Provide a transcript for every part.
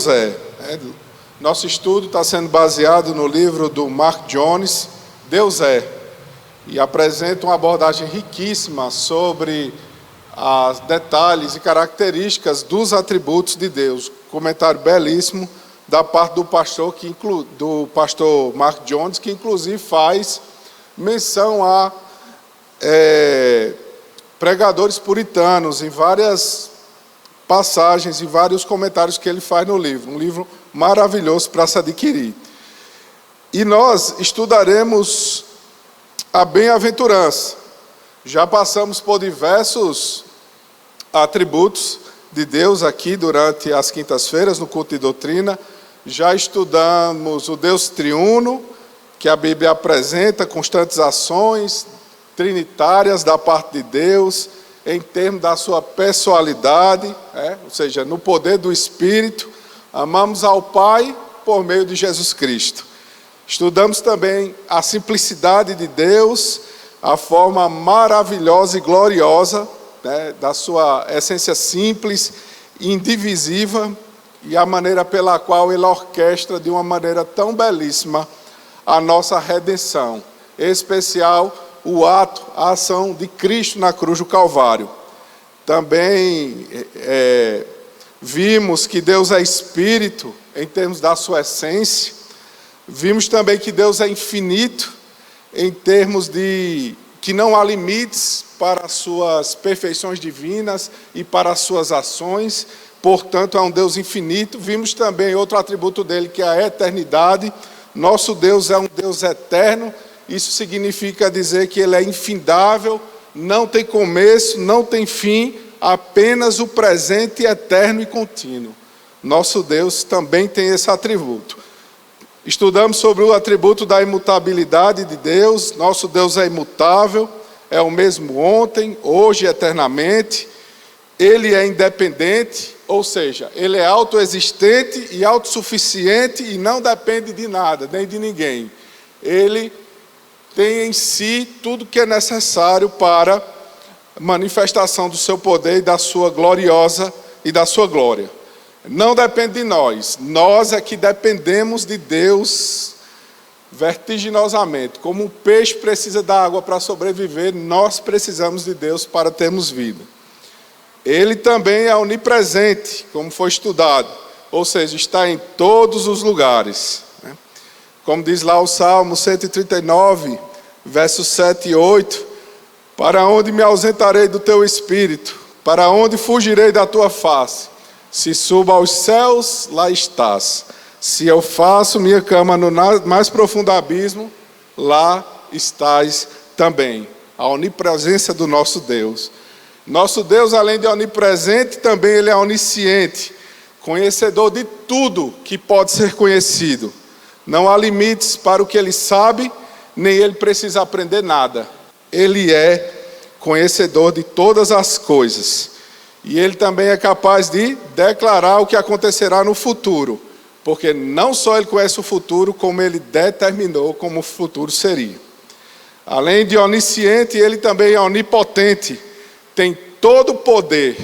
Deus é. Nosso estudo está sendo baseado no livro do Mark Jones, Deus é, e apresenta uma abordagem riquíssima sobre os detalhes e características dos atributos de Deus. Comentário belíssimo da parte do pastor Mark Jones, que inclusive faz menção a pregadores puritanos em várias passagens e vários comentários que ele faz no livro. Um livro maravilhoso para se adquirir. E nós estudaremos a bem-aventurança. Já passamos por diversos atributos de Deus aqui durante as quintas-feiras no culto de doutrina. Já estudamos o Deus triuno, que a Bíblia apresenta constantes ações trinitárias da parte de Deus, em termos da sua pessoalidade, ou seja, no poder do Espírito. Amamos ao Pai por meio de Jesus Cristo. Estudamos também a simplicidade de Deus, a forma maravilhosa e gloriosa, da sua essência simples, indivisível, e a maneira pela qual Ele orquestra de uma maneira tão belíssima a nossa redenção, em especial a ação de Cristo na cruz do Calvário. Também vimos que Deus é Espírito em termos da sua essência. Vimos também que Deus é infinito em termos de que não há limites para as suas perfeições divinas e para as suas ações. Portanto, é um Deus infinito. Vimos também outro atributo dele, que é a eternidade. Nosso Deus é um Deus eterno. Isso significa dizer que ele é infindável, não tem começo, não tem fim, apenas o presente eterno e contínuo. Nosso Deus também tem esse atributo. Estudamos sobre o atributo da imutabilidade de Deus. Nosso Deus é imutável, é o mesmo ontem, hoje e eternamente. Ele é independente, ou seja, ele é autoexistente e autossuficiente e não depende de nada, nem de ninguém. Ele tem em si tudo que é necessário para a manifestação do seu poder e da sua gloriosa e da sua glória. Não depende de nós. Nós é que dependemos de Deus vertiginosamente. Como um peixe precisa da água para sobreviver, nós precisamos de Deus para termos vida. Ele também é onipresente, como foi estudado, ou seja, está em todos os lugares. Como diz lá o Salmo 139, versos 7 e 8, para onde me ausentarei do teu espírito? Para onde fugirei da tua face? Se subo aos céus, lá estás. Se eu faço minha cama no mais profundo abismo, lá estás também. A onipresença do nosso Deus. Nosso Deus, além de onipresente, também Ele é onisciente, conhecedor de tudo que pode ser conhecido. Não há limites para o que Ele sabe, nem Ele precisa aprender nada. Ele é conhecedor de todas as coisas. E Ele também é capaz de declarar o que acontecerá no futuro. Porque não só Ele conhece o futuro, como Ele determinou como o futuro seria. Além de onisciente, Ele também é onipotente. Tem todo o poder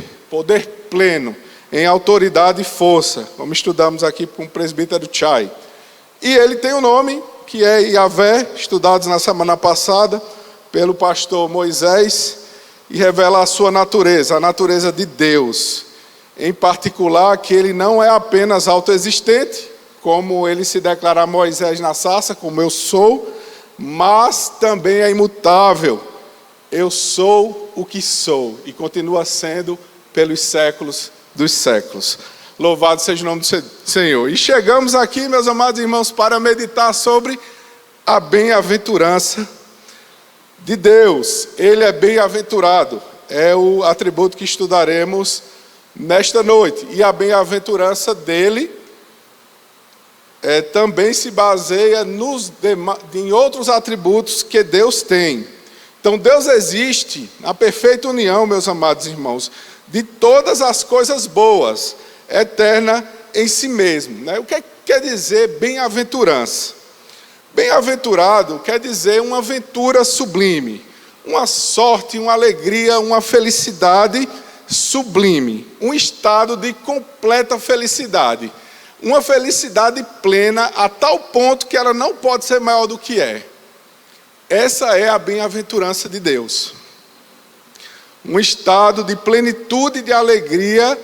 pleno, em autoridade e força. Como estudamos aqui com o presbítero Chai. E Ele tem um nome, que é Yahvé, estudados na semana passada, pelo pastor Moisés, e revela a sua natureza, a natureza de Deus. Em particular, que Ele não é apenas autoexistente, como Ele se declara a Moisés na sarça, como eu sou, mas também é imutável. Eu sou o que sou, e continua sendo pelos séculos dos séculos. Louvado seja o nome do Senhor. E chegamos aqui, meus amados irmãos, para meditar sobre a bem-aventurança de Deus. Ele é bem-aventurado. É o atributo que estudaremos nesta noite. E a bem-aventurança dele também se baseia em outros atributos que Deus tem. Então Deus existe na perfeita união, meus amados irmãos, de todas as coisas boas, eterna em si mesmo. O que quer dizer bem-aventurança? Bem-aventurado quer dizer uma aventura sublime, uma sorte, uma alegria, uma felicidade sublime, um estado de completa felicidade. uma felicidade plena a tal ponto que ela não pode ser maior do que é. Essa é a bem-aventurança de Deus. Um estado de plenitude e de alegria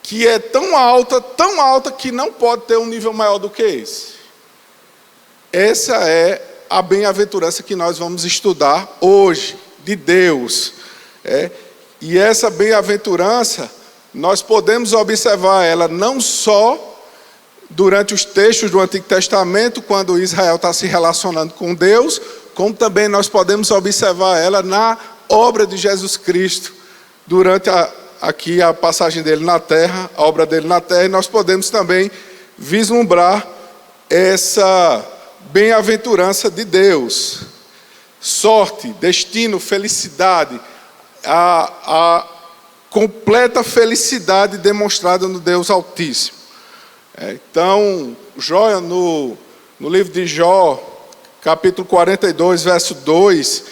que é tão alta que não pode ter um nível maior do que esse. Essa é a bem-aventurança que nós vamos estudar hoje, de Deus. E essa bem-aventurança, nós podemos observar ela não só durante os textos do Antigo Testamento, quando Israel está se relacionando com Deus, como também nós podemos observar ela na obra de Jesus Cristo, durante aqui a passagem dele na terra, a obra dele na terra, e nós podemos também vislumbrar essa bem-aventurança de Deus. Sorte, destino, felicidade, a completa felicidade demonstrada no Deus Altíssimo. Então, Jó, no livro de Jó, capítulo 42, verso 2,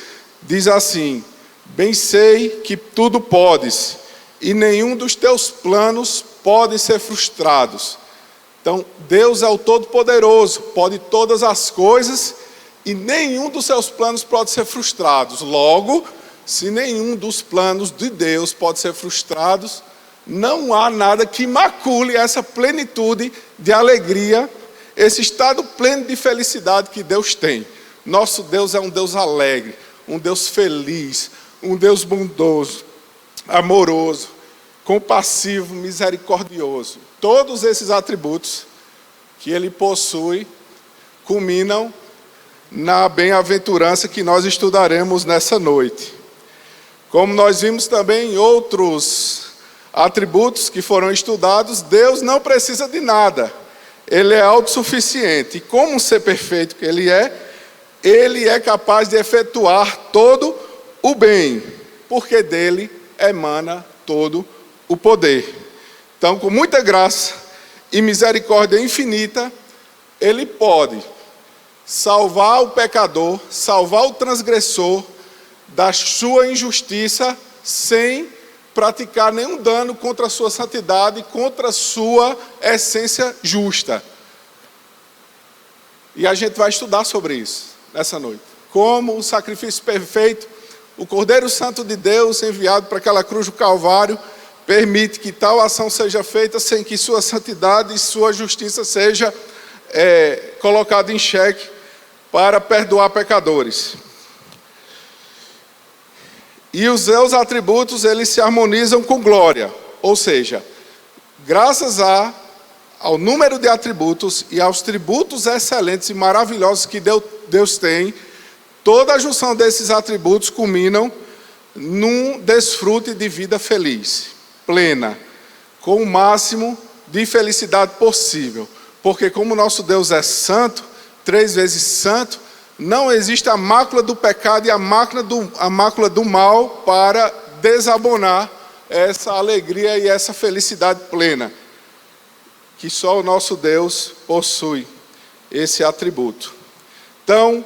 diz assim: bem sei que tudo podes, e nenhum dos teus planos pode ser frustrados. Então, Deus é o Todo-Poderoso, pode todas as coisas, e nenhum dos seus planos pode ser frustrado. Logo, se nenhum dos planos de Deus pode ser frustrado, não há nada que macule essa plenitude de alegria, esse estado pleno de felicidade que Deus tem. Nosso Deus é um Deus alegre, um Deus feliz, um Deus bondoso, amoroso, compassivo, misericordioso. Todos esses atributos que Ele possui culminam na bem-aventurança que nós estudaremos nessa noite. Como nós vimos também em outros atributos que foram estudados, Deus não precisa de nada. Ele é autossuficiente. E como ser perfeito que Ele é capaz de efetuar todo o bem, porque dele emana todo o poder. Então, com muita graça e misericórdia infinita, Ele pode salvar o pecador, salvar o transgressor da sua injustiça, sem praticar nenhum dano contra a sua santidade, contra a sua essência justa. E a gente vai estudar sobre isso nessa noite. Como o sacrifício perfeito, o Cordeiro Santo de Deus, enviado para aquela cruz do Calvário, permite que tal ação seja feita sem que sua santidade e sua justiça seja colocada em xeque para perdoar pecadores. E os seus atributos, eles se harmonizam com glória. Ou seja, graças ao número de atributos e aos tributos excelentes e maravilhosos que Deus tem, toda a junção desses atributos culminam num desfrute de vida feliz, plena, com o máximo de felicidade possível. Porque como nosso Deus é santo, 3 vezes santo, não existe a mácula do pecado e a mácula do mal para desabonar essa alegria e essa felicidade plena, que só o nosso Deus possui esse atributo. Então,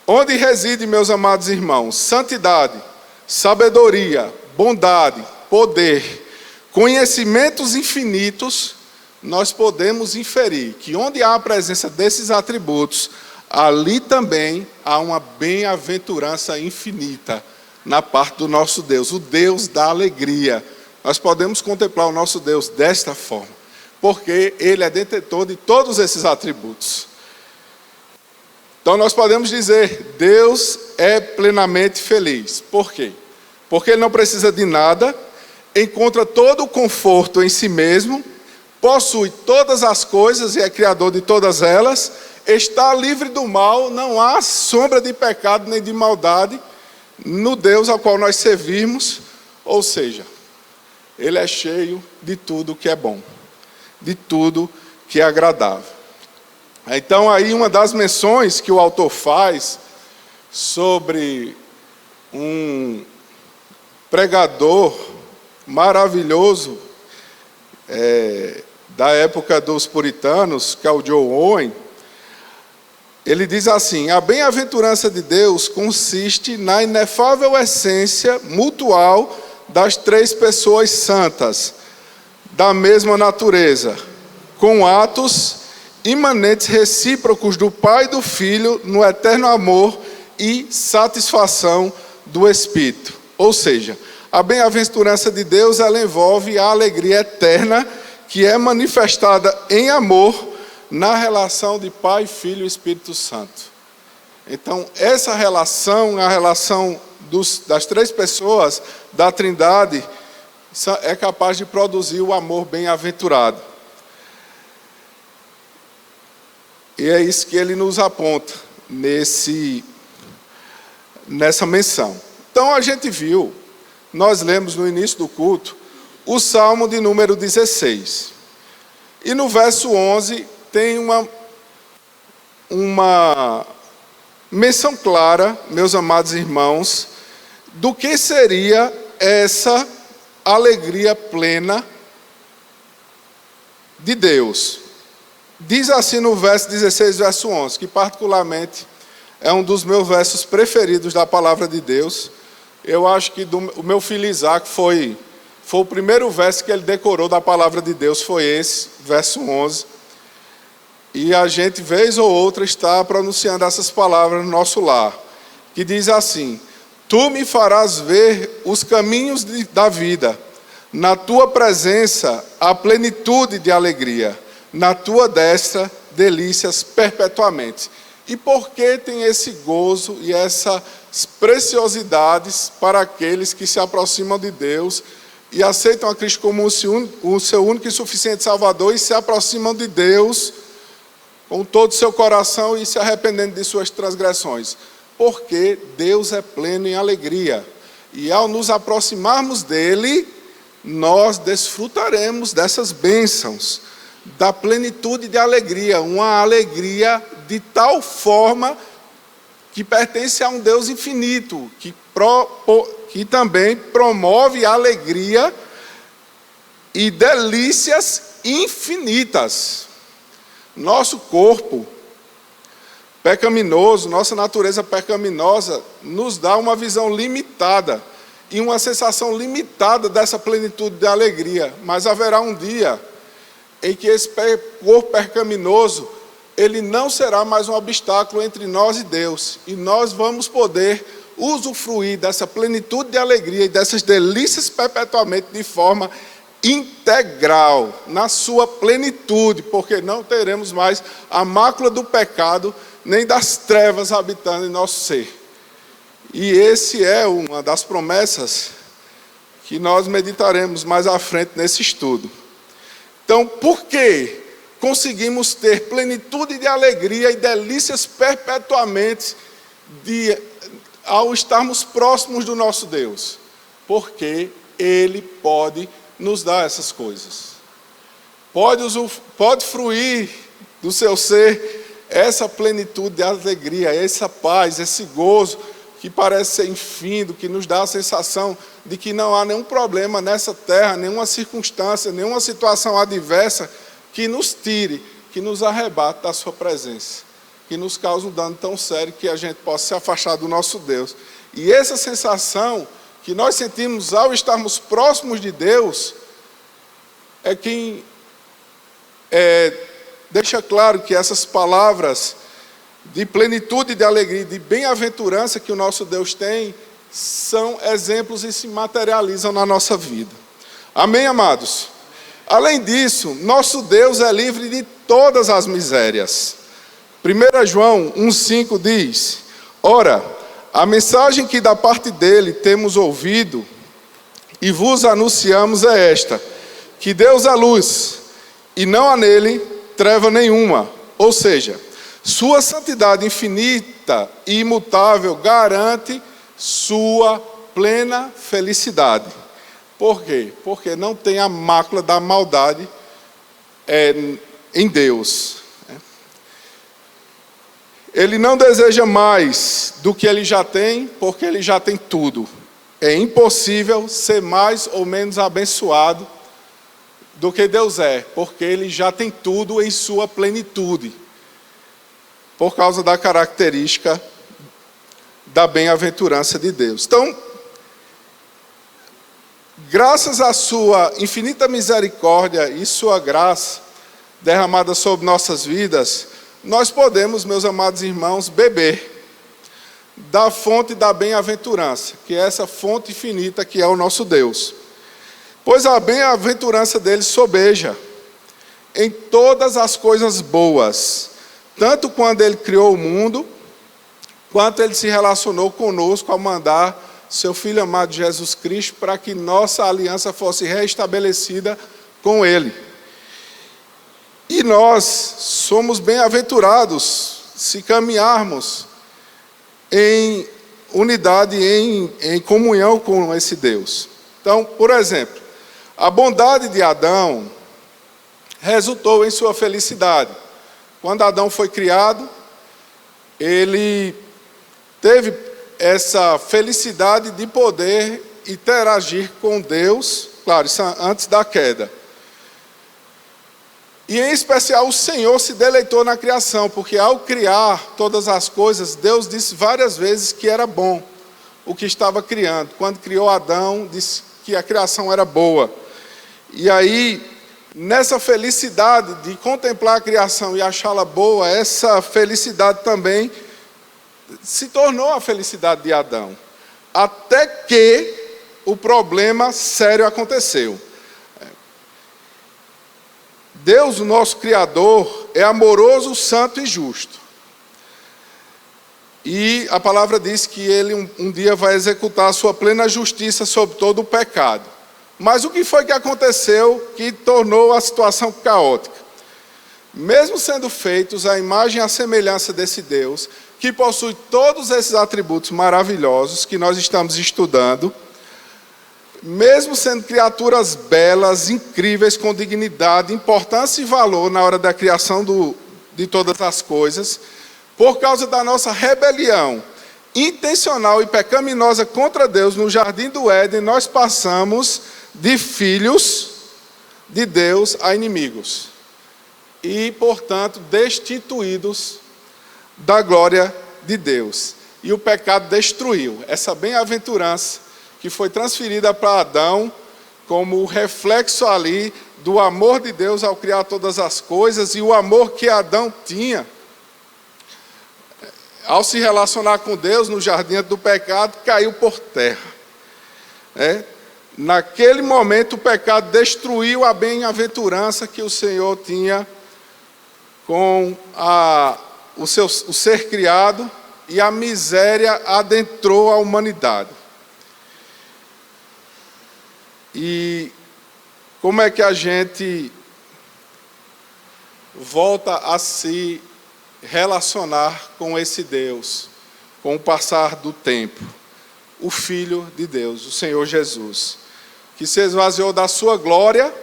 onde reside, meus amados irmãos, santidade, sabedoria, bondade, poder, conhecimentos infinitos, nós podemos inferir que onde há a presença desses atributos, ali também há uma bem-aventurança infinita na parte do nosso Deus, o Deus da alegria. Nós podemos contemplar o nosso Deus desta forma, porque Ele é detentor de todos esses atributos. Então nós podemos dizer, Deus é plenamente feliz. Por quê? Porque Ele não precisa de nada, encontra todo o conforto em si mesmo, possui todas as coisas e é criador de todas elas, está livre do mal, não há sombra de pecado nem de maldade no Deus ao qual nós servimos, ou seja, Ele é cheio de tudo que é bom, de tudo que é agradável. Então aí uma das menções que o autor faz sobre um pregador maravilhoso da época dos puritanos, que é o John Owen, ele diz assim: a bem-aventurança de Deus consiste na inefável essência mutual das 3 pessoas santas, da mesma natureza, com atos imanentes recíprocos do Pai e do Filho no eterno amor e satisfação do Espírito. Ou seja, a bem-aventurança de Deus, ela envolve a alegria eterna que é manifestada em amor na relação de Pai, Filho e Espírito Santo. Então, essa relação, a relação das três pessoas da Trindade, é capaz de produzir o amor bem-aventurado. E é isso que ele nos aponta nessa menção. Então, a gente viu, nós lemos no início do culto, o Salmo de número 16. E no verso 11 tem uma menção clara, meus amados irmãos, do que seria essa alegria plena de Deus. Diz assim no verso 16, verso 11, que particularmente é um dos meus versos preferidos da palavra de Deus. Eu acho que o meu filho Isaac foi o primeiro verso que ele decorou da palavra de Deus, foi esse, verso 11. E a gente, vez ou outra, está pronunciando essas palavras no nosso lar, que diz assim: Tu me farás ver os caminhos da vida, na tua presença a plenitude de alegria, na tua destra delícias perpetuamente. E por que tem esse gozo e essas preciosidades para aqueles que se aproximam de Deus e aceitam a Cristo como o seu único e suficiente Salvador e se aproximam de Deus com todo o seu coração e se arrependendo de suas transgressões? Porque Deus é pleno em alegria. E ao nos aproximarmos dele, nós desfrutaremos dessas bênçãos, da plenitude de alegria, uma alegria de tal forma que pertence a um Deus infinito, que também promove alegria e delícias infinitas. Nosso corpo pecaminoso, nossa natureza pecaminosa, nos dá uma visão limitada e uma sensação limitada dessa plenitude de alegria. Mas haverá um dia em que esse corpo pecaminoso, ele não será mais um obstáculo entre nós e Deus. E nós vamos poder usufruir dessa plenitude de alegria e dessas delícias perpetuamente de forma integral, na sua plenitude, porque não teremos mais a mácula do pecado, nem das trevas habitando em nosso ser. E esse é uma das promessas que nós meditaremos mais à frente nesse estudo. Então, por que conseguimos ter plenitude de alegria e delícias perpetuamente ao estarmos próximos do nosso Deus? Porque Ele pode nos dar essas coisas. Pode fruir do seu ser essa plenitude de alegria, essa paz, esse gozo que parece ser infindo, que nos dá a sensação de que não há nenhum problema nessa terra, nenhuma circunstância, nenhuma situação adversa que nos tire, que nos arrebate da sua presença, que nos cause um dano tão sério que a gente possa se afastar do nosso Deus. E essa sensação que nós sentimos ao estarmos próximos de Deus é quem deixa claro que essas palavras de plenitude, de alegria, de bem-aventurança que o nosso Deus tem, são exemplos e se materializam na nossa vida. Amém, amados? Além disso, nosso Deus é livre de todas as misérias. 1 João 1,5 diz: Ora, a mensagem que da parte dele temos ouvido e vos anunciamos é esta: que Deus é luz, e não há nele treva nenhuma. Ou seja, sua santidade infinita e imutável garante sua plena felicidade. Por quê? Porque não tem a mácula da maldade em Deus. Ele não deseja mais do que ele já tem, porque ele já tem tudo. É impossível ser mais ou menos abençoado do que Deus é, porque ele já tem tudo em sua plenitude, por causa da característica da bem-aventurança de Deus. Então, graças à sua infinita misericórdia e sua graça, derramada sobre nossas vidas, nós podemos, meus amados irmãos, beber da fonte da bem-aventurança, que é essa fonte infinita que é o nosso Deus. Pois a bem-aventurança dele sobeja em todas as coisas boas, tanto quando ele criou o mundo, quanto ele se relacionou conosco ao mandar seu Filho amado Jesus Cristo para que nossa aliança fosse restabelecida com ele. E nós somos bem-aventurados se caminharmos em unidade, em comunhão com esse Deus. Então, por exemplo, a bondade de Adão resultou em sua felicidade. Quando Adão foi criado, ele teve essa felicidade de poder interagir com Deus, claro, isso antes da queda. E em especial o Senhor se deleitou na criação, porque ao criar todas as coisas, Deus disse várias vezes que era bom o que estava criando. Quando criou Adão, disse que a criação era boa. E aí, nessa felicidade de contemplar a criação e achá-la boa, essa felicidade também se tornou a felicidade de Adão. Até que o problema sério aconteceu. Deus, o nosso Criador, é amoroso, santo e justo. E a palavra diz que ele um dia vai executar a sua plena justiça sobre todo o pecado. Mas o que foi que aconteceu que tornou a situação caótica? Mesmo sendo feitos à imagem e à semelhança desse Deus, que possui todos esses atributos maravilhosos que nós estamos estudando, mesmo sendo criaturas belas, incríveis, com dignidade, importância e valor na hora da criação de todas as coisas, por causa da nossa rebelião intencional e pecaminosa contra Deus no jardim do Éden, nós passamos de filhos de Deus a inimigos e, portanto, destituídos da glória de Deus. E o pecado destruiu essa bem-aventurança que foi transferida para Adão como reflexo ali do amor de Deus ao criar todas as coisas, e o amor que Adão tinha ao se relacionar com Deus no jardim do pecado caiu por terra. Naquele momento o pecado destruiu a bem-aventurança que o Senhor tinha com o ser criado, e a miséria adentrou a humanidade. E como é que a gente volta a se relacionar com esse Deus, com o passar do tempo? O Filho de Deus, o Senhor Jesus, que se esvaziou da sua glória,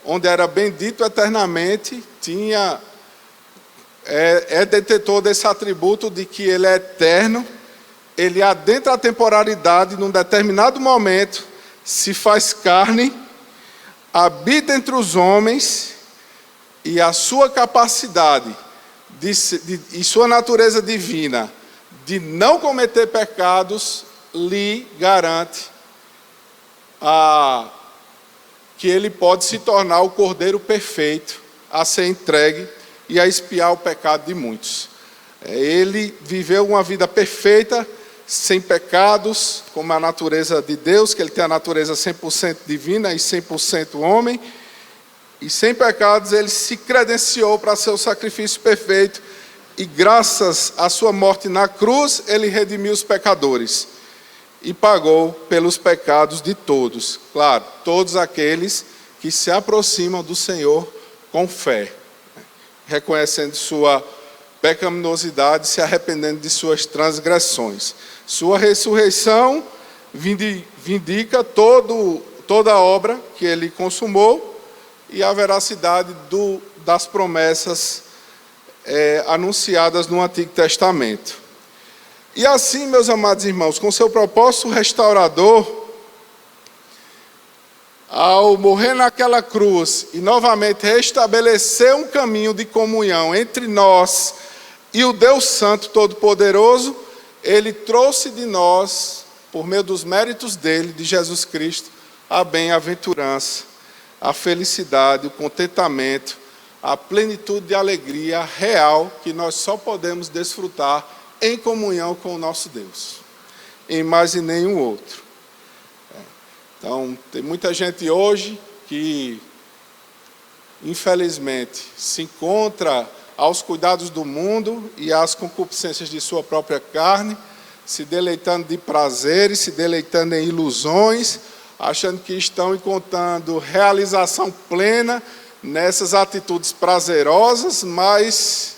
onde era bendito eternamente, é detentor desse atributo de que ele é eterno, ele adentra a temporalidade num determinado momento, se faz carne, habita entre os homens, e a sua capacidade e sua natureza divina de não cometer pecados lhe garante que ele pode se tornar o Cordeiro perfeito a ser entregue e a expiar o pecado de muitos. Ele viveu uma vida perfeita, sem pecados, como a natureza de Deus, que ele tem a natureza 100% divina e 100% homem, e sem pecados ele se credenciou para ser o sacrifício perfeito, e graças à sua morte na cruz, ele redimiu os pecadores, e pagou pelos pecados de todos, claro, todos aqueles que se aproximam do Senhor com fé, reconhecendo sua pecaminosidade, se arrependendo de suas transgressões. Sua ressurreição vindica toda a obra que ele consumou e a veracidade das promessas anunciadas no Antigo Testamento. E assim, meus amados irmãos, com seu propósito restaurador, ao morrer naquela cruz e novamente restabelecer um caminho de comunhão entre nós e o Deus Santo Todo-Poderoso, ele trouxe de nós, por meio dos méritos dele, de Jesus Cristo, a bem-aventurança, a felicidade, o contentamento, a plenitude de alegria real que nós só podemos desfrutar em comunhão com o nosso Deus, em mais e nenhum outro. Então, tem muita gente hoje que, infelizmente, se encontra aos cuidados do mundo e às concupiscências de sua própria carne, se deleitando de prazeres, se deleitando em ilusões, achando que estão encontrando realização plena nessas atitudes prazerosas, mas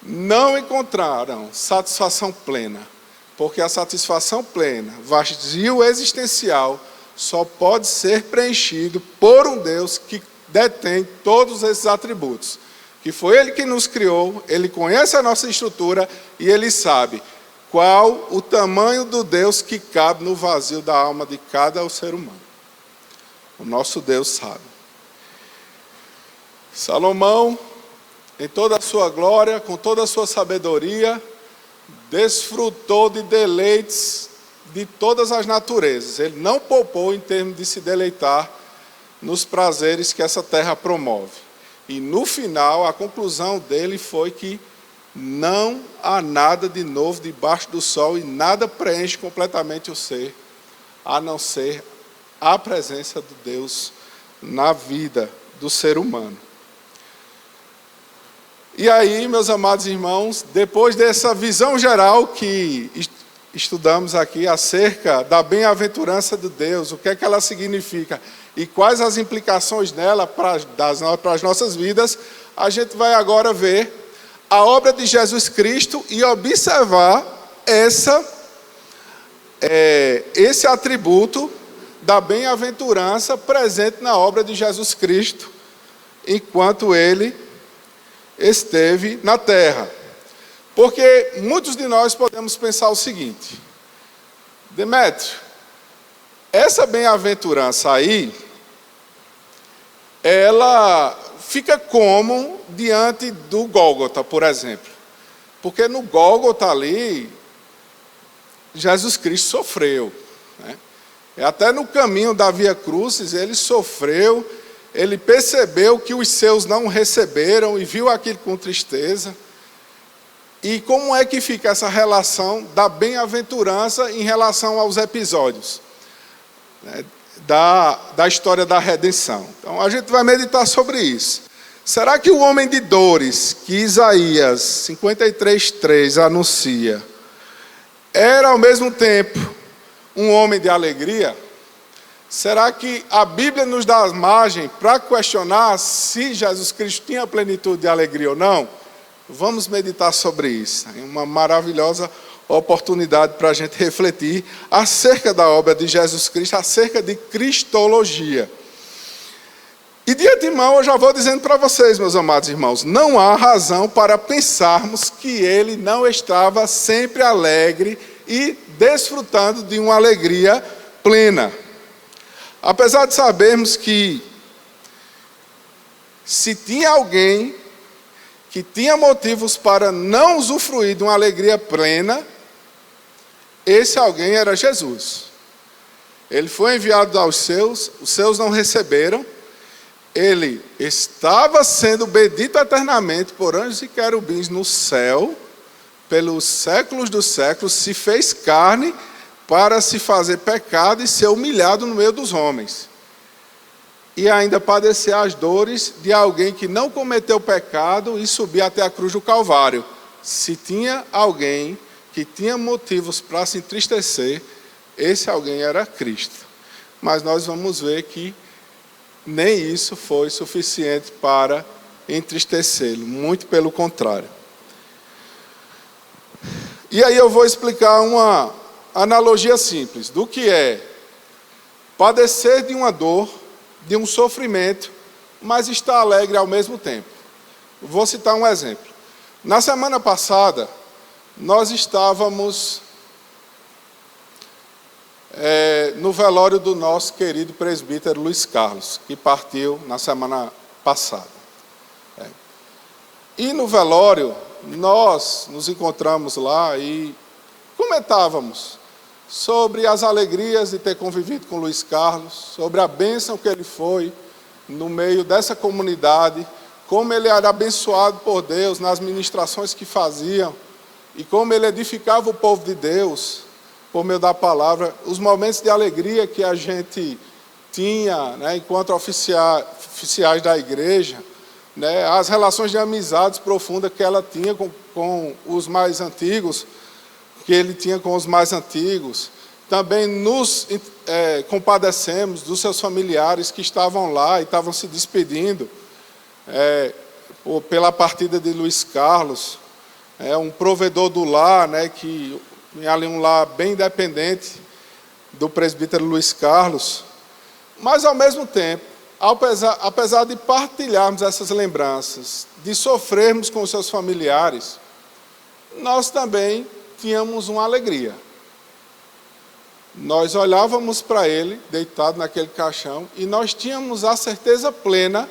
não encontraram satisfação plena, porque a satisfação plena, vazio existencial, só pode ser preenchido por um Deus que detém todos esses atributos, que foi Ele que nos criou, Ele conhece a nossa estrutura e Ele sabe qual o tamanho do Deus que cabe no vazio da alma de cada ser humano. O nosso Deus sabe. Salomão, em toda a sua glória, com toda a sua sabedoria, desfrutou de deleites de todas as naturezas. Ele não poupou em termos de se deleitar nos prazeres que essa terra promove. E no final, a conclusão dele foi que não há nada de novo debaixo do sol e nada preenche completamente o ser, a não ser a presença de Deus na vida do ser humano. E aí, meus amados irmãos, depois dessa visão geral que estudamos aqui acerca da bem-aventurança de Deus, o que é que ela significa e quais as implicações dela para as nossas vidas, a gente vai agora ver a obra de Jesus Cristo e observar esse atributo da bem-aventurança presente na obra de Jesus Cristo, enquanto Ele esteve na terra. Porque muitos de nós podemos pensar o seguinte: Demétrio, essa bem-aventurança aí, ela fica como diante do Gólgota, por exemplo. Porque no Gólgota ali, Jesus Cristo sofreu, né? Até no caminho da Via Crucis, ele sofreu, ele percebeu que os seus não receberam e viu aquilo com tristeza. E como é que fica essa relação da bem-aventurança em relação aos episódios, né, da história da redenção? Então a gente vai meditar sobre isso. Será que o homem de dores que Isaías 53:3 anuncia era ao mesmo tempo um homem de alegria? Será que a Bíblia nos dá margem para questionar se Jesus Cristo tinha plenitude de alegria ou não? Vamos meditar sobre isso. É uma maravilhosa oportunidade para a gente refletir acerca da obra de Jesus Cristo, acerca de cristologia. E de antemão eu já vou dizendo para vocês, meus amados irmãos, não há razão para pensarmos que ele não estava sempre alegre e desfrutando de uma alegria plena. Apesar de sabermos que se tinha alguém que tinha motivos para não usufruir de uma alegria plena, esse alguém era Jesus. Ele foi enviado aos seus, os seus não receberam. Ele estava sendo bendito eternamente por anjos e querubins no céu, pelos séculos dos séculos, se fez carne para se fazer pecado e ser humilhado no meio dos homens. E ainda padecer as dores de alguém que não cometeu pecado e subir até a cruz do Calvário. Se tinha alguém que tinha motivos para se entristecer, esse alguém era Cristo. Mas nós vamos ver que nem isso foi suficiente para entristecê-lo, muito pelo contrário. E aí eu vou explicar uma analogia simples do que é padecer de uma dor, de um sofrimento, mas estar alegre ao mesmo tempo. Vou citar um exemplo. Na semana passada, nós estávamos no velório do nosso querido presbítero Luiz Carlos, que partiu na semana passada. E no velório, nós nos encontramos lá e comentávamos sobre as alegrias de ter convivido com Luiz Carlos, sobre a bênção que ele foi no meio dessa comunidade, como ele era abençoado por Deus nas ministrações que faziam, e como ele edificava o povo de Deus por meio da palavra, os momentos de alegria que a gente tinha, né, enquanto oficiais da igreja, né, as relações de amizades profundas que ela tinha com os mais antigos, que ele tinha com os mais antigos. Também nos compadecemos dos seus familiares que estavam lá e estavam se despedindo pela partida de Luiz Carlos, um provedor do lar, né, que tinha ali um lar bem independente do presbítero Luiz Carlos. Mas, ao mesmo tempo, apesar de partilharmos essas lembranças, de sofrermos com os seus familiares, nós também tínhamos uma alegria. Nós olhávamos para ele, deitado naquele caixão, e nós tínhamos a certeza plena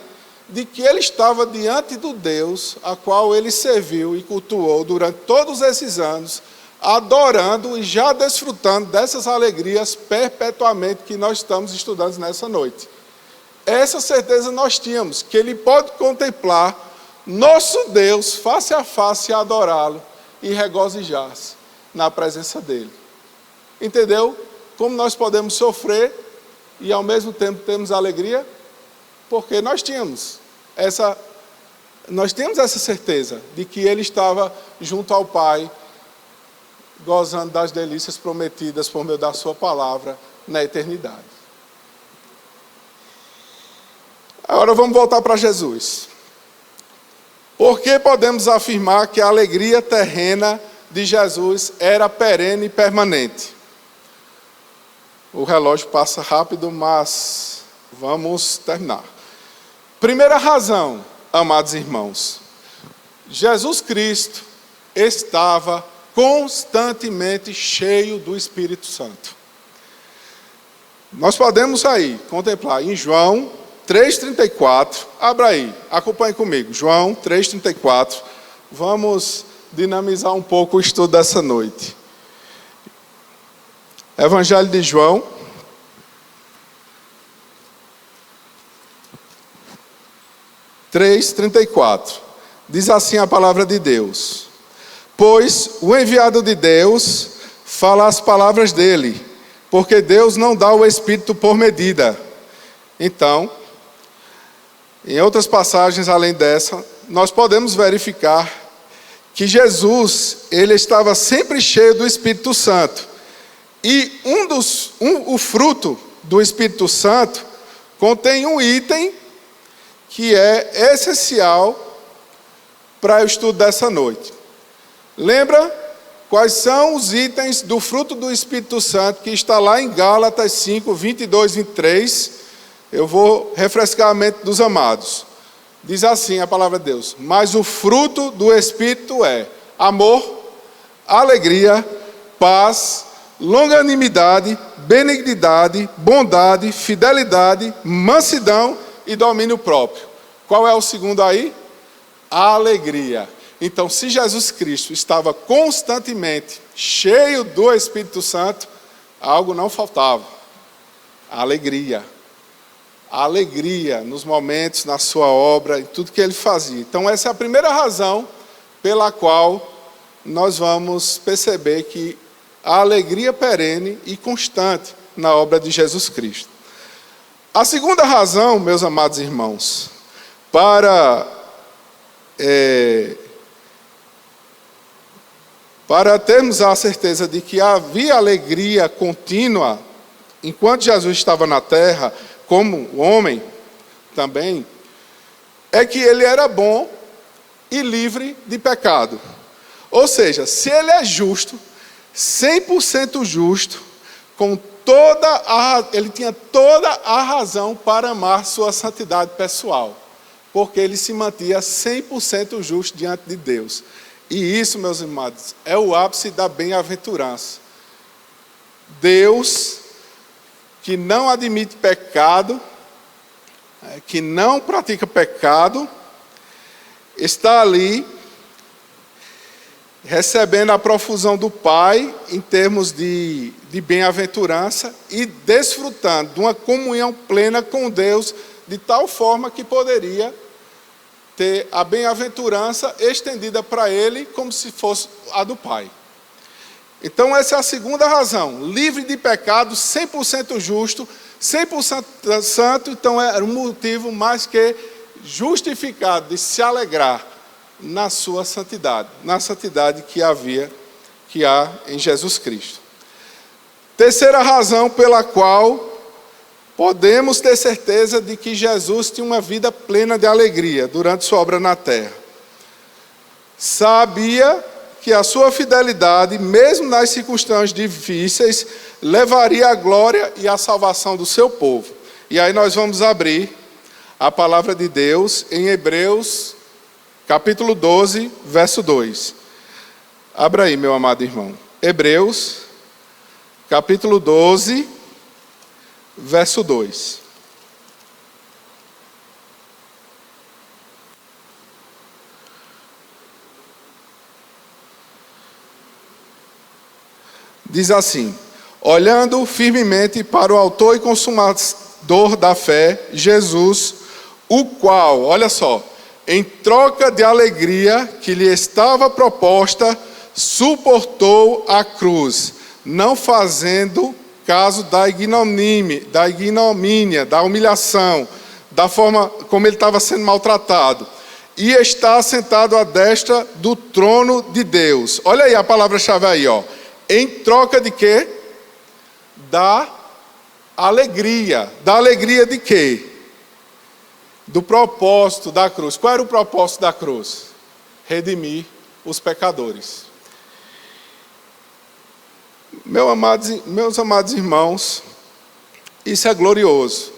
de que ele estava diante do Deus a qual ele serviu e cultuou durante todos esses anos, adorando e já desfrutando dessas alegrias perpetuamente que nós estamos estudando nessa noite. Essa certeza nós tínhamos, que ele pode contemplar nosso Deus face a face e adorá-lo e regozijar-se na presença dele. Entendeu? Como nós podemos sofrer e ao mesmo tempo temos alegria? Porque nós tínhamos essa certeza de que ele estava junto ao Pai, gozando das delícias prometidas por meio da sua palavra na eternidade. Agora vamos voltar para Jesus. Por que podemos afirmar que a alegria terrena de Jesus era perene e permanente? O relógio passa rápido, mas vamos terminar. Primeira razão, amados irmãos, Jesus Cristo estava constantemente cheio do Espírito Santo. Nós podemos aí contemplar em João 3,34, abra aí, acompanhe comigo, João 3,34, vamos dinamizar um pouco o estudo dessa noite. Evangelho de João, três, 34, diz assim a palavra de Deus: pois o enviado de Deus fala as palavras dele, porque Deus não dá o Espírito por medida. Então, em outras passagens além dessa, nós podemos verificar que Jesus, ele estava sempre cheio do Espírito Santo. E o fruto do Espírito Santo contém um item que é essencial para o estudo dessa noite. Lembra quais são os itens do fruto do Espírito Santo que está lá em Gálatas 5, 22, 23? Eu vou refrescar a mente dos amados. Diz assim a palavra de Deus: mas o fruto do Espírito é amor, alegria, paz, longanimidade, benignidade, bondade, fidelidade, mansidão e domínio próprio. Qual é o segundo aí? A alegria. Então, se Jesus Cristo estava constantemente cheio do Espírito Santo, algo não faltava: a alegria. A alegria nos momentos, na sua obra, em tudo que ele fazia. Então, essa é a primeira razão pela qual nós vamos perceber que a alegria perene e constante na obra de Jesus Cristo. A segunda razão, meus amados irmãos, para termos a certeza de que havia alegria contínua enquanto Jesus estava na terra, como homem também, é que ele era bom e livre de pecado. Ou seja, se ele é justo, 100% justo, ele tinha toda a razão para amar sua santidade pessoal, porque ele se mantinha 100% justo diante de Deus. E isso, meus amados, é o ápice da bem-aventurança. Deus, que não admite pecado, que não pratica pecado, está ali recebendo a profusão do Pai em termos de bem-aventurança e desfrutando de uma comunhão plena com Deus, de tal forma que poderia ter a bem-aventurança estendida para ele como se fosse a do Pai. Então essa é a segunda razão. Livre de pecado, 100% justo, 100% santo, então era um motivo mais que justificado de se alegrar na sua santidade, na santidade que há em Jesus Cristo. Terceira razão pela qual podemos ter certeza de que Jesus tinha uma vida plena de alegria durante sua obra na terra. Sabia que a sua fidelidade, mesmo nas circunstâncias difíceis, levaria a glória e a salvação do seu povo. E aí nós vamos abrir a palavra de Deus em Hebreus, capítulo 12, verso 2. Abra aí, meu amado irmão. Hebreus, capítulo 12, verso 2. Diz assim: olhando firmemente para o autor e consumador da fé, Jesus, o qual, olha só, em troca de alegria que lhe estava proposta, suportou a cruz, não fazendo caso da ignomínia, da humilhação, da forma como ele estava sendo maltratado. E está sentado à destra do trono de Deus. Olha aí a palavra-chave aí, ó. Em troca de quê? Da alegria. Da alegria de quê? Do propósito da cruz. Qual era o propósito da cruz? Redimir os pecadores. Meus amados irmãos, isso é glorioso,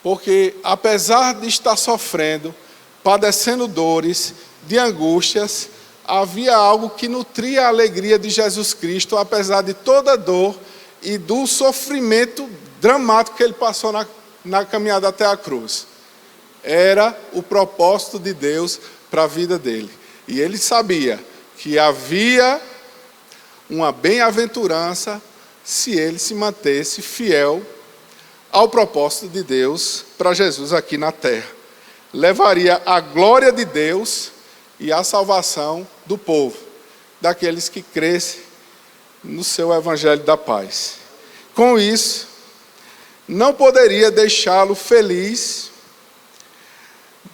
porque apesar de estar sofrendo, padecendo dores, de angústias, havia algo que nutria a alegria de Jesus Cristo, apesar de toda a dor e do sofrimento dramático que ele passou na caminhada até a cruz. Era o propósito de Deus para a vida dele. E ele sabia que havia uma bem-aventurança se ele se mantesse fiel ao propósito de Deus para Jesus aqui na terra. Levaria a glória de Deus e a salvação do povo, daqueles que crescem no seu evangelho da paz. Com isso, não poderia deixá-lo feliz,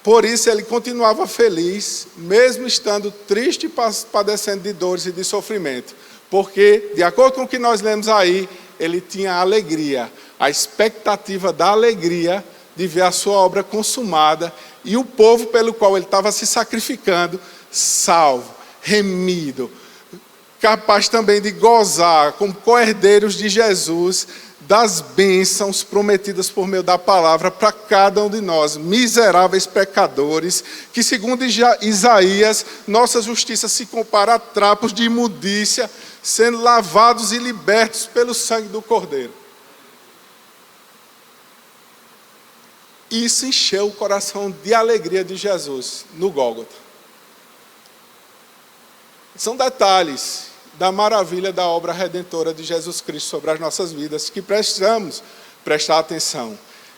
por isso ele continuava feliz, mesmo estando triste e padecendo de dores e de sofrimento. Porque, de acordo com o que nós lemos aí, ele tinha alegria, a expectativa da alegria de ver a sua obra consumada e o povo pelo qual ele estava se sacrificando, salvo, remido, capaz também de gozar como co-herdeiros de Jesus das bênçãos prometidas por meio da palavra para cada um de nós, miseráveis pecadores, que segundo Isaías, nossa justiça se compara a trapos de imundícia, sendo lavados e libertos pelo sangue do Cordeiro. Isso encheu o coração de alegria de Jesus no Gólgota. São detalhes da maravilha da obra redentora de Jesus Cristo sobre as nossas vidas, que precisamos prestar atenção.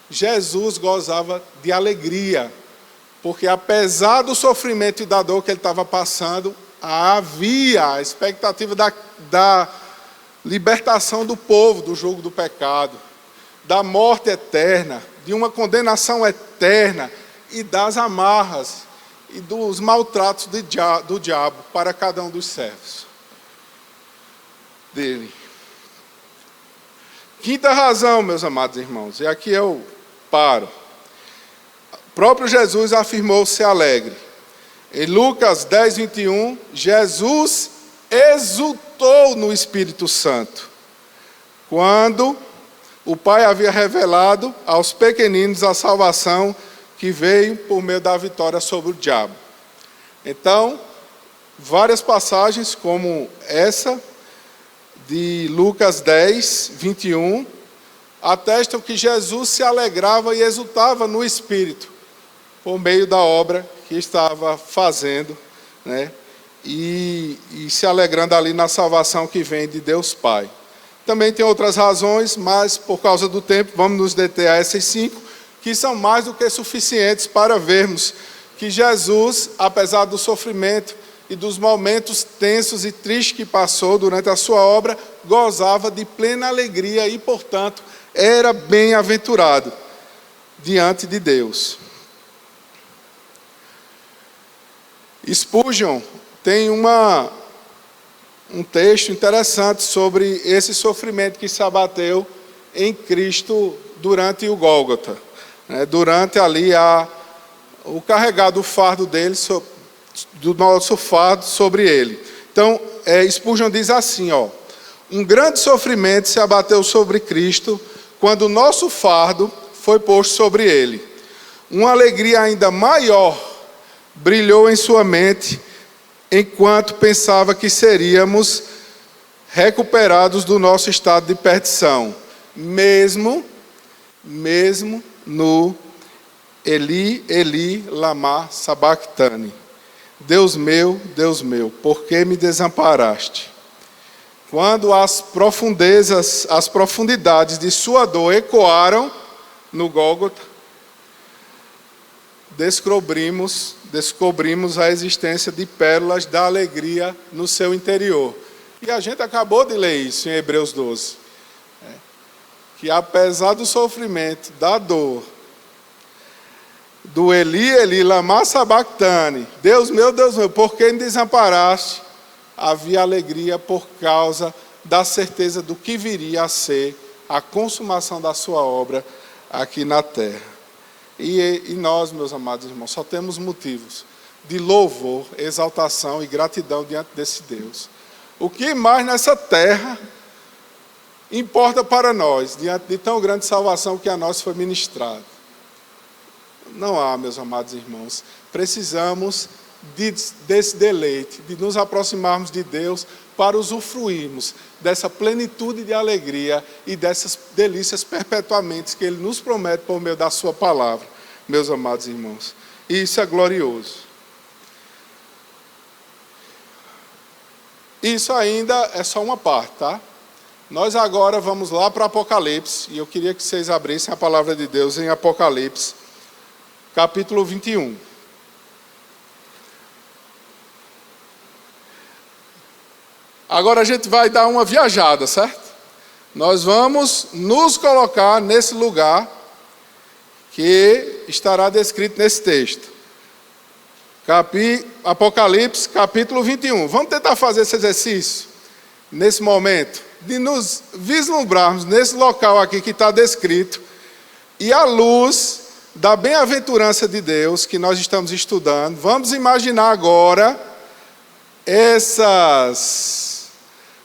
Jesus gozava de alegria, porque apesar do sofrimento e da dor que ele estava passando, havia a expectativa da libertação do povo do jugo do pecado, da morte eterna, de uma condenação eterna e das amarras e dos maltratos do diabo para cada um dos servos dele. Quinta razão, meus amados irmãos, e aqui eu paro. O próprio Jesus afirmou ser alegre. Em Lucas 10, 21, Jesus exultou no Espírito Santo, quando o Pai havia revelado aos pequeninos a salvação que veio por meio da vitória sobre o diabo. Então, várias passagens como essa, de Lucas 10, 21, atestam que Jesus se alegrava e exultava no Espírito, por meio da obra que estava fazendo, né? E se alegrando ali na salvação que vem de Deus Pai. Também tem outras razões, mas por causa do tempo, vamos nos deter a essas 5, que são mais do que suficientes para vermos que Jesus, apesar do sofrimento e dos momentos tensos e tristes que passou durante a sua obra, gozava de plena alegria e, portanto, era bem-aventurado diante de Deus. Spurgeon tem um texto interessante sobre esse sofrimento que se abateu em Cristo durante o Gólgota, durante ali o carregar do fardo dele, do nosso fardo sobre ele. Então, Spurgeon diz assim, um grande sofrimento se abateu sobre Cristo quando o nosso fardo foi posto sobre ele. Uma alegria ainda maior brilhou em sua mente enquanto pensava que seríamos recuperados do nosso estado de perdição, mesmo no Eli, Eli, lama sabachthani. Deus meu, por que me desamparaste? Quando as profundidades de sua dor ecoaram no Gólgota, descobrimos a existência de pérolas da alegria no seu interior. E a gente acabou de ler isso em Hebreus 12. Que apesar do sofrimento, da dor, do Eli, Eli, lama sabachthani, Deus meu, por que me desamparaste? Havia alegria por causa da certeza do que viria a ser a consumação da sua obra aqui na terra. E nós, meus amados irmãos, só temos motivos de louvor, exaltação e gratidão diante desse Deus. O que mais nessa terra importa para nós, diante de tão grande salvação que a nós foi ministrada? Não há, meus amados irmãos. Precisamos desse deleite, de nos aproximarmos de Deus para usufruirmos dessa plenitude de alegria e dessas delícias perpetuamente que Ele nos promete por meio da sua palavra, meus amados irmãos. E isso é glorioso. Isso ainda é só uma parte, tá? Nós agora vamos lá para Apocalipse, e eu queria que vocês abrissem a palavra de Deus em Apocalipse, capítulo 21. Agora a gente vai dar uma viajada, certo? Nós vamos nos colocar nesse lugar que estará descrito nesse texto. Apocalipse, capítulo 21. Vamos tentar fazer esse exercício, nesse momento, de nos vislumbrarmos nesse local aqui que está descrito, e à luz da bem-aventurança de Deus que nós estamos estudando, vamos imaginar agora essas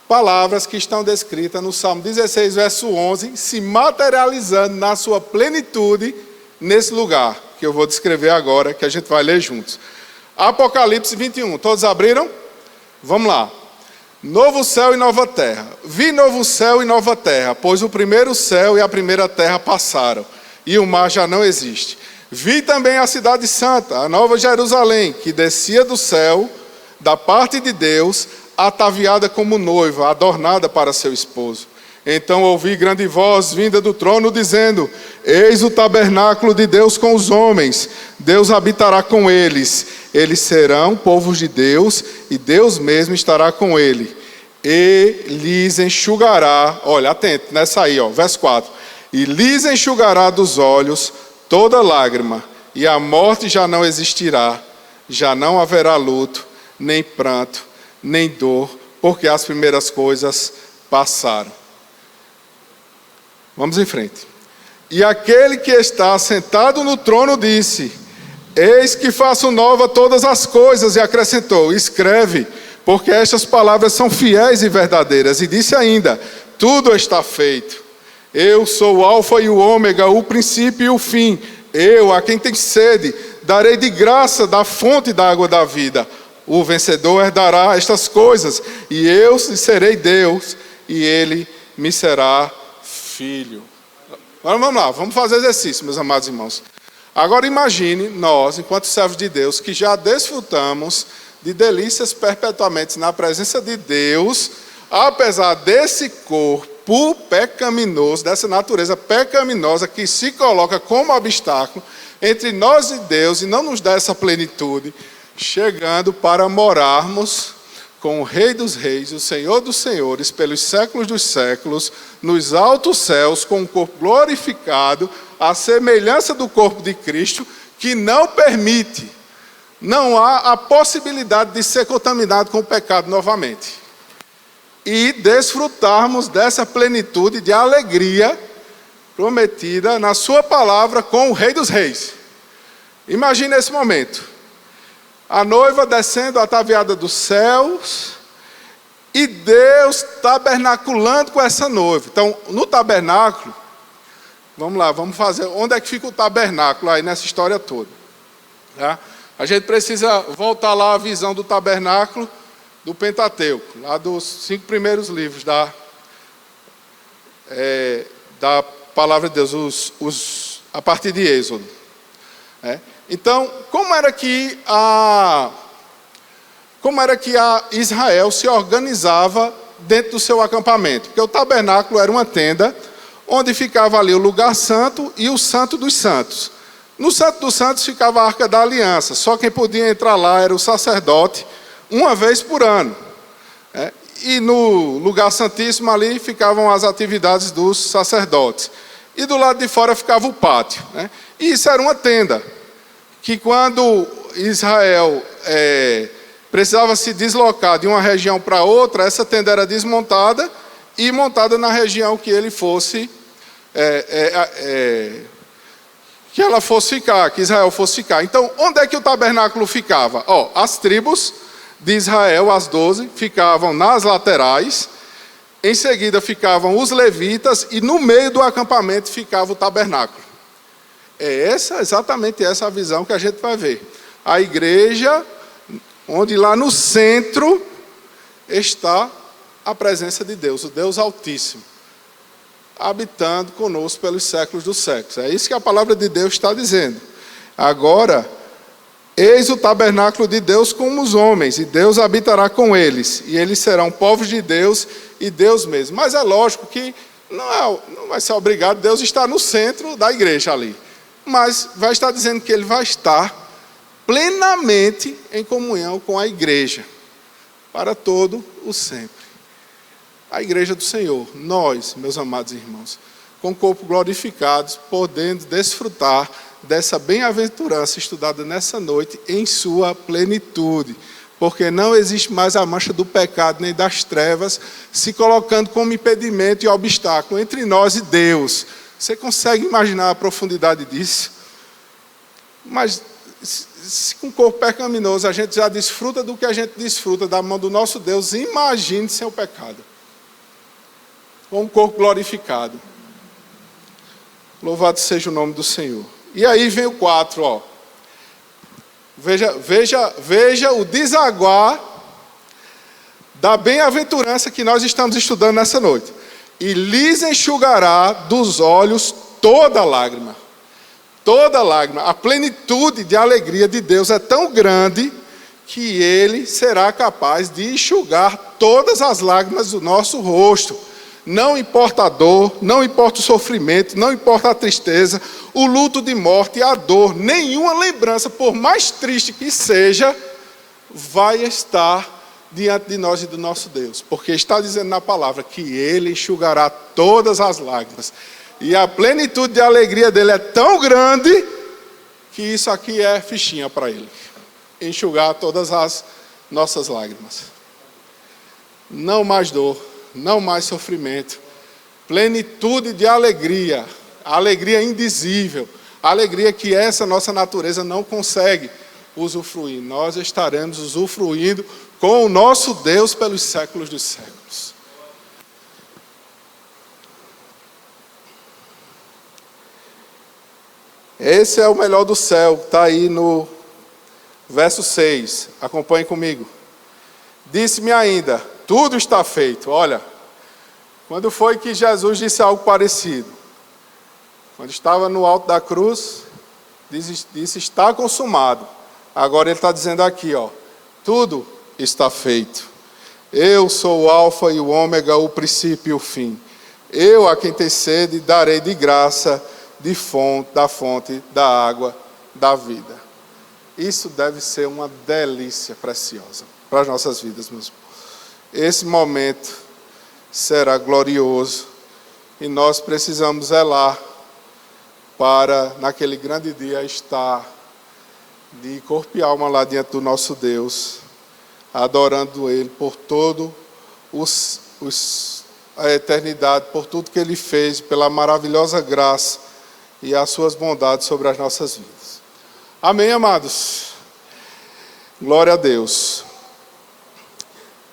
palavras que estão descritas no Salmo 16, verso 11, se materializando na sua plenitude nesse lugar, que eu vou descrever agora, que a gente vai ler juntos. Apocalipse 21, todos abriram? Vamos lá. Novo céu e nova terra. Vi novo céu e nova terra, pois o primeiro céu e a primeira terra passaram, e o mar já não existe. Vi também a cidade santa, a nova Jerusalém, que descia do céu, da parte de Deus, ataviada como noiva, adornada para seu esposo. Então ouvi grande voz vinda do trono, dizendo: eis o tabernáculo de Deus com os homens, Deus habitará com eles, eles serão povos de Deus, e Deus mesmo estará com ele, e lhes enxugará, olha, atento nessa aí, verso 4, e lhes enxugará dos olhos toda lágrima, e a morte já não existirá, já não haverá luto, nem pranto, nem dor, porque as primeiras coisas passaram. Vamos em frente. E aquele que está sentado no trono disse: eis que faço nova todas as coisas, e acrescentou: escreve, porque estas palavras são fiéis e verdadeiras. E disse ainda: tudo está feito. Eu sou o alfa e o ômega, o princípio e o fim. Eu, a quem tem sede, darei de graça da fonte da água da vida. O vencedor herdará estas coisas, e eu serei Deus, e ele me será filho. Agora vamos lá, vamos fazer exercício, meus amados irmãos. Agora imagine nós, enquanto servos de Deus, que já desfrutamos de delícias perpetuamente na presença de Deus, apesar desse corpo pecaminoso, dessa natureza pecaminosa que se coloca como obstáculo, entre nós e Deus e não nos dá essa plenitude, chegando para morarmos com o Rei dos Reis, o Senhor dos Senhores, pelos séculos dos séculos, nos altos céus, com o corpo glorificado, à semelhança do corpo de Cristo, que não permite, não há a possibilidade de ser contaminado com o pecado novamente. E desfrutarmos dessa plenitude de alegria prometida na sua palavra com o Rei dos Reis. Imagine esse momento. A noiva descendo ataviada dos céus e Deus tabernaculando com essa noiva. Então, no tabernáculo, vamos lá, vamos fazer. Onde é que fica o tabernáculo aí nessa história toda? Tá? A gente precisa voltar lá à visão do tabernáculo do Pentateuco, lá dos 5 primeiros livros da palavra de Deus, a partir de Êxodo. Então, como era que a Israel se organizava dentro do seu acampamento? Porque o tabernáculo era uma tenda onde ficava ali o lugar santo e o santo dos santos. No santo dos santos ficava a Arca da Aliança. Só quem podia entrar lá era o sacerdote, uma vez por ano. E no lugar santíssimo ali ficavam as atividades dos sacerdotes. E do lado de fora ficava o pátio. E isso era uma tenda, que quando Israel precisava se deslocar de uma região para outra, essa tenda era desmontada e montada na região que ele fosse, que ela fosse ficar, que Israel fosse ficar. Então, onde é que o tabernáculo ficava? As tribos de Israel, as 12, ficavam nas laterais, em seguida ficavam os levitas e no meio do acampamento ficava o tabernáculo. É exatamente essa a visão que a gente vai ver. A igreja, onde lá no centro está a presença de Deus, o Deus Altíssimo, habitando conosco pelos séculos dos séculos. É isso que a palavra de Deus está dizendo. Agora, eis o tabernáculo de Deus com os homens, e Deus habitará com eles, e eles serão povos de Deus e Deus mesmo. Mas é lógico que não vai ser obrigado Deus estar no centro da igreja ali. Mas vai estar dizendo que ele vai estar plenamente em comunhão com a igreja, para todo o sempre. A igreja do Senhor, nós, meus amados irmãos, com o corpo glorificados, podendo desfrutar dessa bem-aventurança estudada nessa noite em sua plenitude, porque não existe mais a mancha do pecado nem das trevas se colocando como impedimento e obstáculo entre nós e Deus. Você consegue imaginar a profundidade disso? Mas se com o corpo pecaminoso a gente já desfruta do que a gente desfruta da mão do nosso Deus, imagine sem o pecado. Com o corpo glorificado. Louvado seja o nome do Senhor. E aí vem o 4, Veja o desaguar da bem-aventurança que nós estamos estudando nessa noite. E lhes enxugará dos olhos toda lágrima. Toda lágrima. A plenitude de alegria de Deus é tão grande que Ele será capaz de enxugar todas as lágrimas do nosso rosto. Não importa a dor, não importa o sofrimento, não importa a tristeza, o luto de morte, a dor, nenhuma lembrança, por mais triste que seja, vai estar diante de nós e do nosso Deus. Porque está dizendo na palavra que Ele enxugará todas as lágrimas. E a plenitude de alegria dele é tão grande que isso aqui é fichinha para Ele. Enxugar todas as nossas lágrimas. Não mais dor, não mais sofrimento. Plenitude de alegria. Alegria indizível. Alegria que essa nossa natureza não consegue usufruir. Nós estaremos usufruindo com o nosso Deus pelos séculos dos séculos. Esse é o melhor do céu, está aí no verso 6. Acompanhe comigo. Disse-me ainda, tudo está feito. Olha, quando foi que Jesus disse algo parecido? Quando estava no alto da cruz, disse está consumado. Agora ele está dizendo aqui, tudo está feito. Eu sou o alfa e o ômega, o princípio e o fim. Eu, a quem tem sede, darei de graça da fonte da água da vida. Isso deve ser uma delícia preciosa para as nossas vidas, meus irmãos. Esse momento será glorioso e nós precisamos zelar para, naquele grande dia, estar de corpo e alma lá diante do nosso Deus, adorando Ele por todo a eternidade, por tudo que Ele fez, pela maravilhosa graça e as suas bondades sobre as nossas vidas. Amém, amados? Glória a Deus.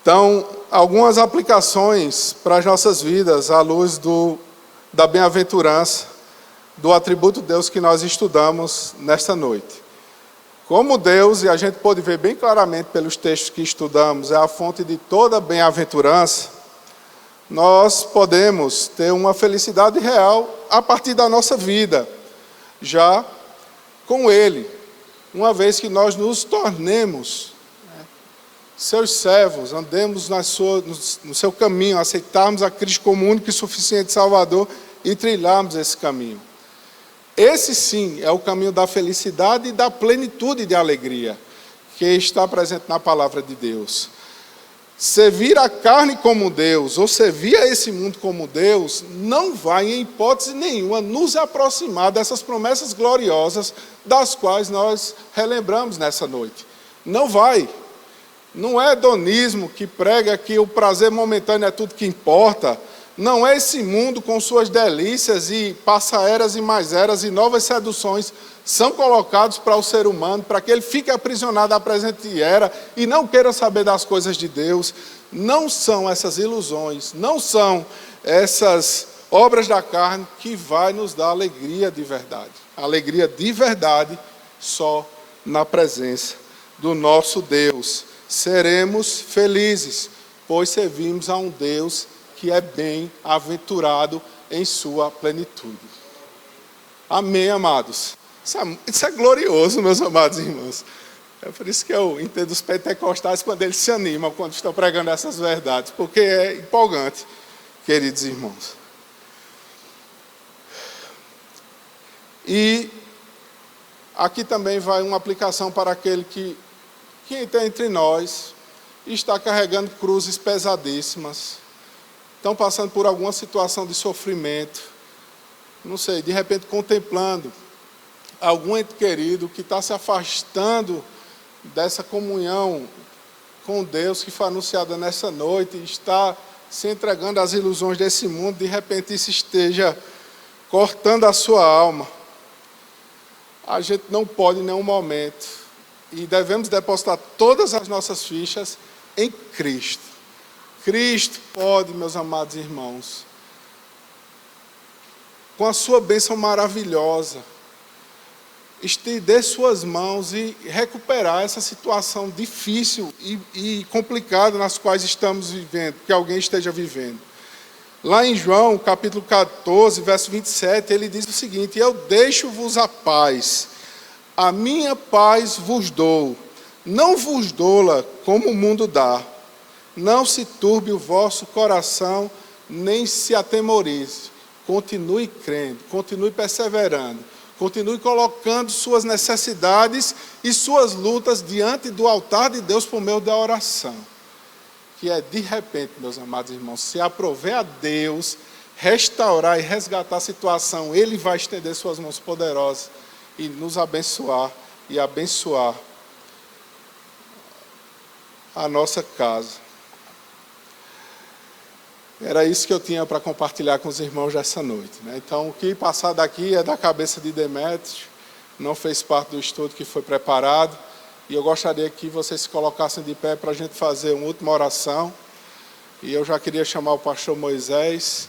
Então, algumas aplicações para as nossas vidas à luz da bem-aventurança, do atributo de Deus que nós estudamos nesta noite. Como Deus, e a gente pode ver bem claramente pelos textos que estudamos, é a fonte de toda bem-aventurança, nós podemos ter uma felicidade real a partir da nossa vida, já com Ele, uma vez que nós nos tornemos seus servos, andemos no seu caminho, aceitarmos a Cristo como único e suficiente Salvador e trilharmos esse caminho. Esse sim é o caminho da felicidade e da plenitude de alegria, que está presente na palavra de Deus. Servir a carne como Deus, ou servir a esse mundo como Deus, não vai, em hipótese nenhuma, nos aproximar dessas promessas gloriosas das quais nós relembramos nessa noite. Não vai. Não é hedonismo que prega que o prazer momentâneo é tudo que importa. Não é esse mundo com suas delícias e passaeras e mais eras e novas seduções são colocados para o ser humano, para que ele fique aprisionado à presente era e não queira saber das coisas de Deus. Não são essas ilusões, não são essas obras da carne que vai nos dar alegria de verdade. Alegria de verdade só na presença do nosso Deus. Seremos felizes, pois servimos a um Deus que é bem-aventurado em sua plenitude. Amém, amados? Isso é glorioso, meus amados irmãos. É por isso que eu entendo os pentecostais quando eles se animam, quando estão pregando essas verdades, porque é empolgante, queridos irmãos. E aqui também vai uma aplicação para aquele que está entre nós e está carregando cruzes pesadíssimas, estão passando por alguma situação de sofrimento, não sei, de repente contemplando algum ente querido que está se afastando dessa comunhão com Deus que foi anunciada nessa noite, e está se entregando às ilusões desse mundo, de repente isso esteja cortando a sua alma. A gente não pode em nenhum momento, e devemos depositar todas as nossas fichas em Cristo. Cristo pode, meus amados irmãos, com a sua bênção maravilhosa, estender suas mãos e recuperar essa situação difícil e complicada nas quais estamos vivendo, que alguém esteja vivendo. Lá em João, capítulo 14, verso 27, ele diz o seguinte: eu deixo-vos a paz, a minha paz vos dou, não vos dou-la como o mundo dá. Não se turbe o vosso coração, nem se atemorize. Continue crendo, continue perseverando, continue colocando suas necessidades e suas lutas diante do altar de Deus por meio da oração. Que é de repente, meus amados irmãos, se aprover a Deus, restaurar e resgatar a situação, Ele vai estender suas mãos poderosas e nos abençoar e abençoar a nossa casa. Era isso que eu tinha para compartilhar com os irmãos dessa noite, né? Então, o que passar daqui é da cabeça de Demétrio, não fez parte do estudo que foi preparado, e eu gostaria que vocês se colocassem de pé para a gente fazer uma última oração, e eu já queria chamar o pastor Moisés